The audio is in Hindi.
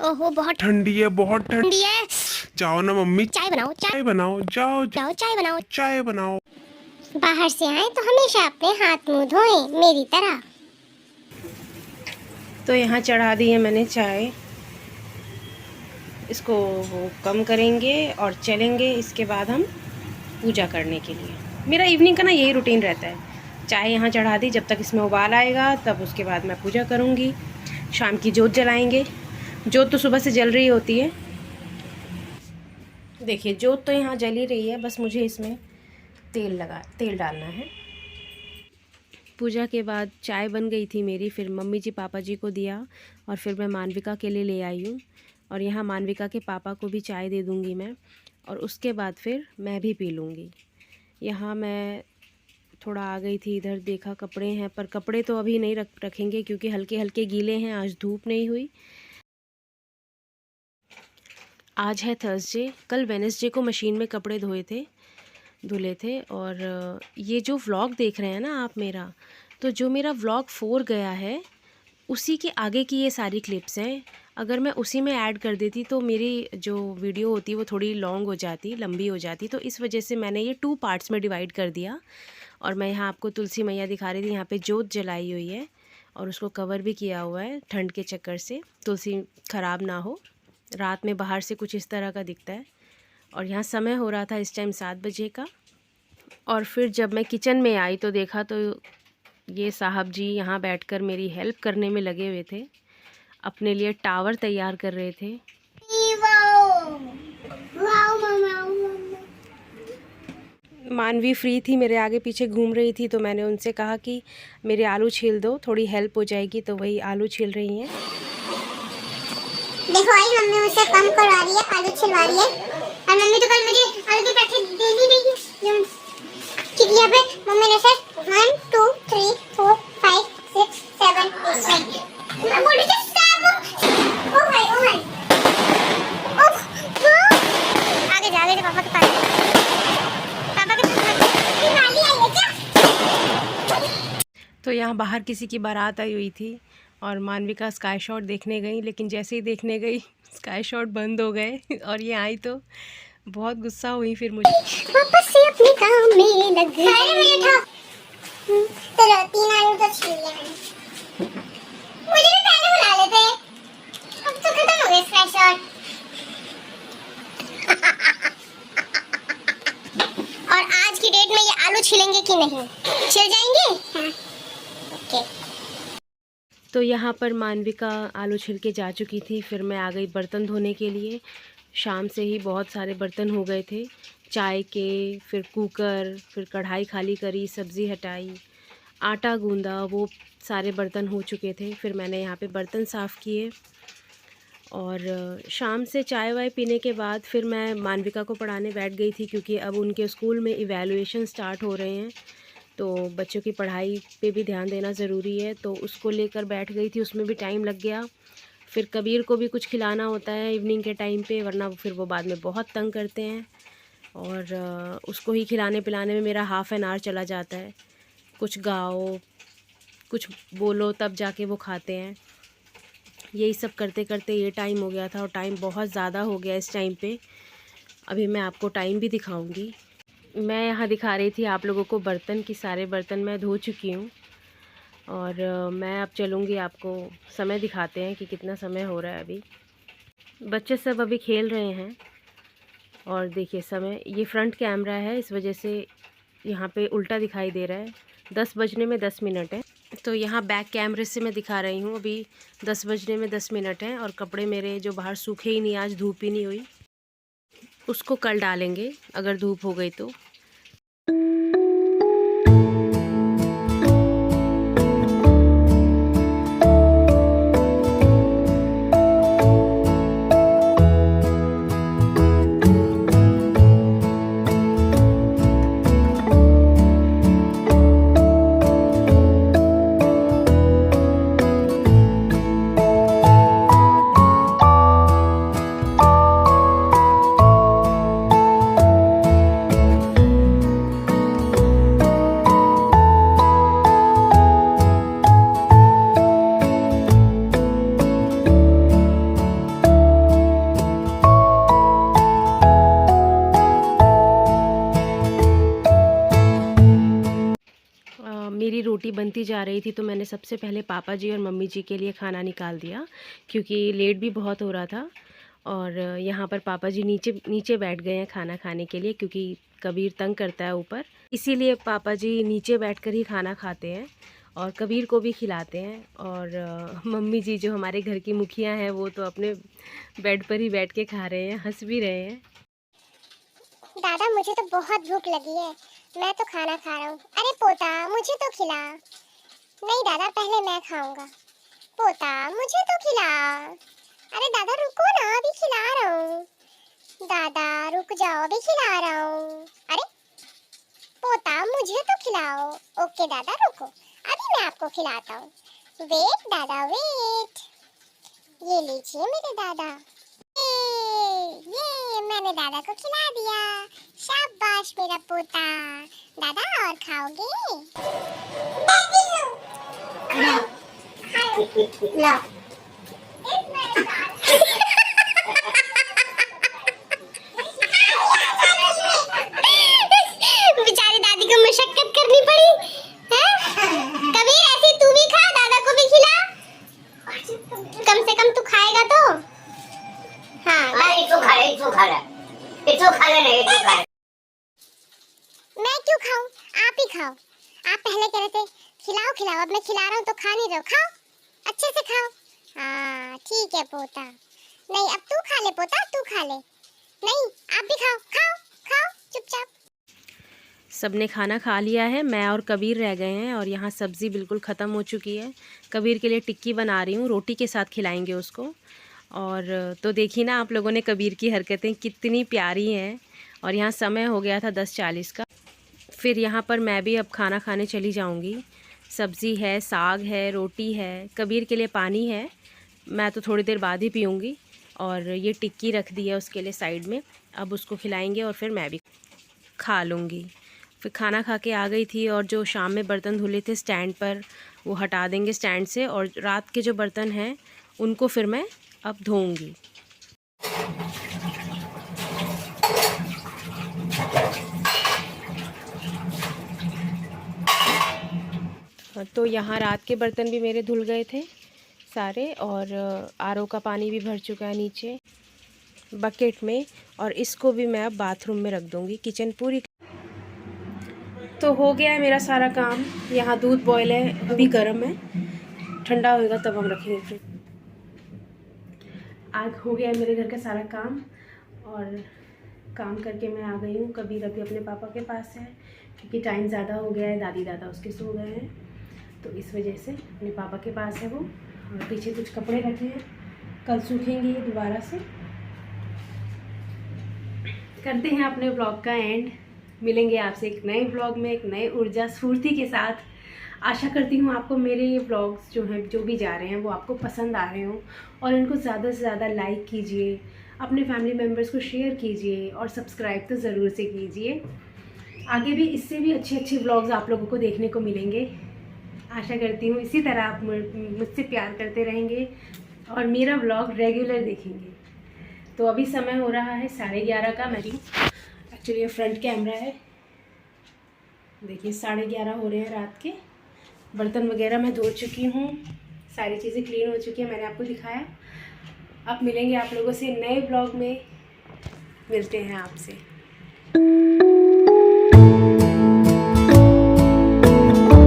ओहो बहुत ठंडी है, बहुत ठंडी है। जाओ ना मम्मी, चाय बनाओ, चाय बनाओ, जाओ जाओ चाय बनाओ। चाय बनाओ। बाहर से आए तो हमेशा अपने हाथ मुंह धोएं मेरी तरह। तो यहाँ चढ़ा दी है मैंने चाय। इसको वो कम करेंगे और चलेंगे इसके बाद हम पूजा करने के लिए। मेरा इवनिंग का ना यही रूटीन रहता है। चाय यहाँ चढ़ा दी, जब तक इसमें उबाल आएगा तब उसके बाद मैं पूजा करूँगी। शाम की जोत जलाएंगे। जोत तो सुबह से जल रही होती है। देखिए जोत तो यहाँ जल ही रही है, बस मुझे इसमें तेल डालना है। पूजा के बाद चाय बन गई थी मेरी, फिर मम्मी जी पापा जी को दिया और फिर मैं मानविका के लिए ले आई हूँ। और यहाँ मानविका के पापा को भी चाय दे दूँगी मैं, और उसके बाद फिर मैं भी पी लूँगी। यहाँ मैं थोड़ा आ गई थी इधर, देखा कपड़े हैं, पर कपड़े तो अभी नहीं रखेंगे क्योंकि हल्के हल्के गीले हैं, आज धूप नहीं हुई। आज है थर्सडे, कल वेडनेसडे को मशीन में कपड़े धुले थे। और ये जो व्लॉग देख रहे हैं ना आप मेरा, तो जो मेरा व्लॉग 4 गया है उसी के आगे की ये सारी क्लिप्स हैं। अगर मैं उसी में ऐड कर देती तो मेरी जो वीडियो होती वो थोड़ी लॉन्ग हो जाती, लंबी हो जाती। तो इस वजह से मैंने ये 2 पार्ट्स में डिवाइड कर दिया। और मैं यहाँ आपको तुलसी मैया दिखा रही थी, यहाँ पे जोत जलाई हुई है और उसको कवर भी किया हुआ है ठंड के चक्कर से, तुलसी ख़राब ना हो। रात में बाहर से कुछ इस तरह का दिखता है। और यहाँ समय हो रहा था इस टाइम 7 बजे का। और फिर जब मैं किचन में आई तो देखा तो ये साहब जी यहाँ बैठकर मेरी हेल्प करने में लगे हुए थे, अपने लिए टावर तैयार कर रहे थे। मानवी फ्री थी, मेरे आगे पीछे घूम रही थी, तो मैंने उनसे कहा कि मेरे आलू छील दो, थोड़ी हेल्प हो जाएगी। तो वही आलू छील रही हैं। देखो आई मम्मी मुझसे काम करवा रही है, आलू छिलवा रही है। और मम्मी तो कल मुझे आलू के पैकेट दे नहीं रही है क्योंकि यहाँ पे मम्मी ने सर 1 2 3 4 5 6 7 8 9 मैं बोल रही थी 7। ओ भाई ओह आगे जा रहे थे पापा के पास। पापा के पास नाली आई है क्या? तो यहाँ बाहर किसी की बारात आई हुई थी और मानविका स्काई शॉट देखने गई, लेकिन जैसे ही देखने गई स्काई शॉट बंद हो गए। और ये आई तो बहुत गुस्सा हुई फिर मुझे। वापस से अपने काम में लग गई। अरे मुझे उठा। चलो 3 आलू तो छील लिए मैंने। मुझे भी पहले बुला लेते, अब तो खत्म हो गया स्काई शॉट। और आज की डेट में ये आलू छिलेंगे कि नहीं? छिल जाएंगे? हाँ। ओके। तो यहाँ पर मानविका आलू छिल के जा चुकी थी, फिर मैं आ गई बर्तन धोने के लिए। शाम से ही बहुत सारे बर्तन हो गए थे, चाय के, फिर कुकर, फिर कढ़ाई खाली करी, सब्ज़ी हटाई, आटा गूंदा, वो सारे बर्तन हो चुके थे। फिर मैंने यहाँ पे बर्तन साफ़ किए। और शाम से चाय वाय पीने के बाद फिर मैं मानविका को पढ़ाने बैठ गई थी, क्योंकि अब उनके स्कूल में इवैल्यूएशन स्टार्ट हो रहे हैं, तो बच्चों की पढ़ाई पे भी ध्यान देना ज़रूरी है। तो उसको लेकर बैठ गई थी, उसमें भी टाइम लग गया। फिर कबीर को भी कुछ खिलाना होता है इवनिंग के टाइम पे, वरना फिर वो बाद में बहुत तंग करते हैं। और उसको ही खिलाने पिलाने में मेरा हाफ़ एन आवर चला जाता है। कुछ गाओ, कुछ बोलो, तब जाके वो खाते हैं। यही सब करते करते ये टाइम हो गया था, और टाइम बहुत ज़्यादा हो गया इस टाइम पे। अभी मैं आपको टाइम भी दिखाऊंगी। मैं यहाँ दिखा रही थी आप लोगों को बर्तन की, सारे बर्तन मैं धो चुकी हूँ। और मैं अब चलूँगी, आपको समय दिखाते हैं कि कितना समय हो रहा है अभी। बच्चे सब अभी खेल रहे हैं। और देखिए समय, ये फ्रंट कैमरा है, इस वजह से यहाँ पे उल्टा दिखाई दे रहा है। 10 बजने में 10 मिनट है। तो यहाँ बैक कैमरे से मैं दिखा रही हूँ, अभी 10 बजने में 10 मिनट हैं। और कपड़े मेरे जो बाहर सूखे ही नहीं, आज धूप ही नहीं हुई, उसको कल डालेंगे अगर धूप हो गई तो। बनती जा रही थी तो मैंने सबसे पहले पापा जी और मम्मी जी के लिए खाना निकाल दिया, क्योंकि लेट भी बहुत हो रहा था। और यहाँ पर पापा जी नीचे बैठ गए हैं खाना खाने के लिए, क्योंकि कबीर तंग करता है ऊपर, इसीलिए पापा जी नीचे बैठकर ही खाना खाते हैं और कबीर को भी खिलाते हैं। और मम्मी जी जो हमारे घर की मुखिया हैं वो तो अपने बेड पर ही बैठ के खा रहे हैं, हंस भी रहे हैं। दादा मुझे तो बहुत भूख लगी है, मैं तो खाना खा रहा हूँ। अरे पोता मुझे तो खिला। नहीं दादा पहले मैं खाऊंगा। पोता मुझे तो खिला। अरे दादा रुको ना, अभी खिला रहा हूँ। दादा रुक जाओ, अभी खिला रहा हूँ। अरे पोता मुझे तो खिलाओ। ओके दादा रुको, अभी मैं आपको खिलाता हूँ। वेट दादा वेट। ये लीजिए मेरे दादा। ये मैंने दादा को खिला दिया। शाबाश मेरा पोता। दादा और खाओगे? ला। बेचारी दादी को मशक्कत करनी पड़ी है। कबीर ऐसे तू भी खा, दादा को भी खिला। कम से कम तू खाएगा तो। हाँ तू खा ले नहीं तू खा ले। मैं क्यों खाऊं? आप ही खाओ। आप पहले कह रहे थे खिलाओ खिलाओ, अब मैं खिला रहा हूँ तो खा नहीं रहे हो। खाओ, अच्छे से खाओ। हाँ ठीक है पोता। नहीं अब तू खा ले पोता, तू खा ले। नहीं आप भी खाओ, खाओ खाओ चुपचाप। सबने खाना खा लिया है, मैं और कबीर रह गए हैं। और यहाँ सब्ज़ी बिल्कुल ख़त्म हो चुकी है। कबीर के लिए टिक्की बना रही हूँ, रोटी के साथ खिलाएंगे उसको। और तो देखी ना आप लोगों ने कबीर की हरकतें कितनी प्यारी हैं। और यहाँ समय हो गया था 10:40 का। फिर यहाँ पर मैं भी अब खाना खाने चली जाऊँगी। सब्ज़ी है, साग है, रोटी है, कबीर के लिए पानी है, मैं तो थोड़ी देर बाद ही पीऊँगी। और ये टिक्की रख दी है उसके लिए साइड में, अब उसको खिलाएंगे और फिर मैं भी खा लूँगी। फिर खाना खा के आ गई थी और जो शाम में बर्तन धुले थे स्टैंड पर वो हटा देंगे स्टैंड से, और रात के जो बर्तन हैं उनको फिर मैं अब धोऊंगी। तो यहाँ रात के बर्तन भी मेरे धुल गए थे सारे, और आरओ का पानी भी भर चुका है नीचे बकेट में, और इसको भी मैं अब बाथरूम में रख दूँगी। किचन पूरी तो हो गया है मेरा सारा काम। यहाँ दूध बॉयल है, अभी गर्म है, ठंडा होएगा तब हम रखेंगे फिर। आज हो गया है मेरे घर का सारा काम, और काम करके मैं आ गई हूँ। कबीर अभी अपने पापा के पास है, क्योंकि टाइम ज़्यादा हो गया है, दादी दादा उसके सो गए हैं, तो इस वजह से अपने पापा के पास है वो। और पीछे कुछ कपड़े रखे हैं, कल सूखेंगे ये दोबारा से। करते हैं अपने ब्लॉग का एंड। मिलेंगे आपसे एक नए ब्लॉग में, एक नए ऊर्जा स्फूर्ति के साथ। आशा करती हूँ आपको मेरे ये ब्लॉग्स जो हैं, जो भी जा रहे हैं, वो आपको पसंद आ रहे हों, और इनको ज़्यादा से ज़्यादा लाइक कीजिए, अपने फैमिली मेम्बर्स को शेयर कीजिए, और सब्सक्राइब तो ज़रूर से कीजिए। आगे भी इससे भी अच्छे अच्छे ब्लॉग्स आप लोगों को देखने को मिलेंगे। आशा करती हूँ इसी तरह आप मुझसे प्यार करते रहेंगे और मेरा ब्लॉग रेगुलर देखेंगे। तो अभी समय हो रहा है 11:30 का। मैं एक्चुअली ये फ्रंट कैमरा है, देखिए 11:30 हो रहे हैं रात के। बर्तन वगैरह मैं धो चुकी हूँ, सारी चीज़ें क्लीन हो चुकी हैं, मैंने आपको दिखाया। अब मिलेंगे आप लोगों से नए ब्लॉग में, मिलते हैं आपसे।